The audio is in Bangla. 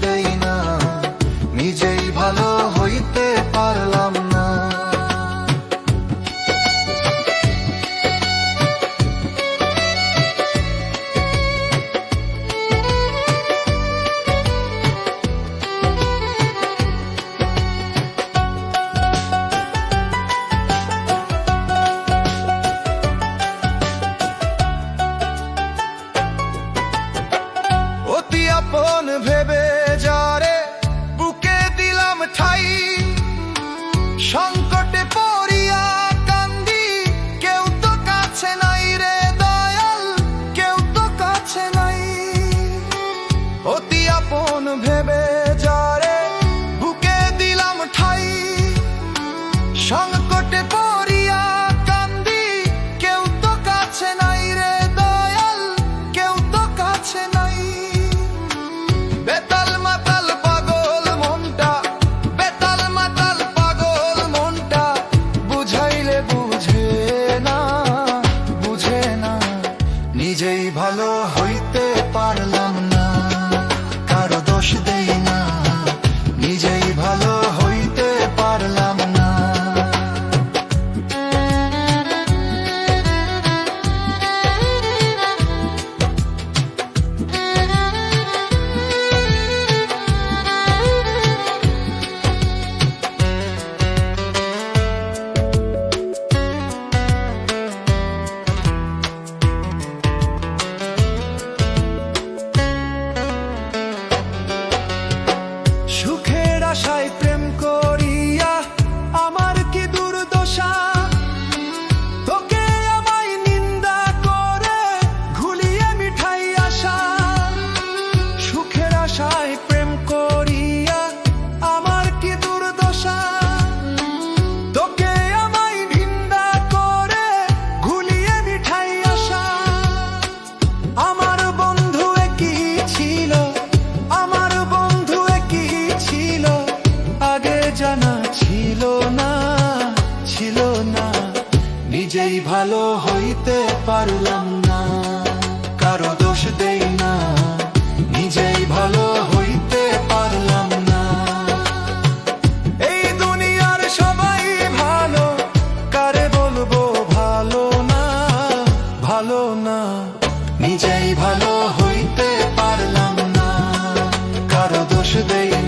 দেই না, নিজেই ভালো হইতে পারলাম না। অতি আপন ভেবে যারে বুকে দিলাম ঠাই, সংকটে পড়িয়া কান্দি, কেউ তো কাছে নাই রে দয়াল, কেউ তো কাছে নাই। অতি আপন ভেবে যারে বুকে দিলাম ঠাই, সংকটে পড়িয়া কান্দি, কেউ তো কাছে নাই রে দয়াল, কেউ তো কাছে নাই। বেতাল মাতাল পাগল মনটা, বেতাল মাতাল পাগল মনটা, বুঝাইলে বুঝে না, বুঝে না। নিজেই ভালো হইতে পারলাম না, কারো দোষ দেই না, নিজেই ভালো হইতে পারলাম না। সুখের আশায় প্রেম করিয়া আমার কি দুর্দশা, তোকে আমায় নিন্দা করে ঘুলিয়ে মিঠাই আশা। সুখের আশায় প্রেম করিয়া আমার কি দুর্দশা, তোকে আমায় নিন্দা করে ঘুলিয়ে মিঠাই আশা। আমার বন্ধু একই ছিল, আমার বন্ধু একই ছিল, আগে জানা ছিল না, ছিল না। নিজেই ভালো হইতে পারলাম না, কারো দোষ দেই না, নিজেই ভালো হইতে পারলাম না। এই দুনিয়ার সবাই ভালো, কারে বলবো ভালো না, ভালো না। নিজেই ভালো হইতে পারলাম না, কারো দোষ দেই না।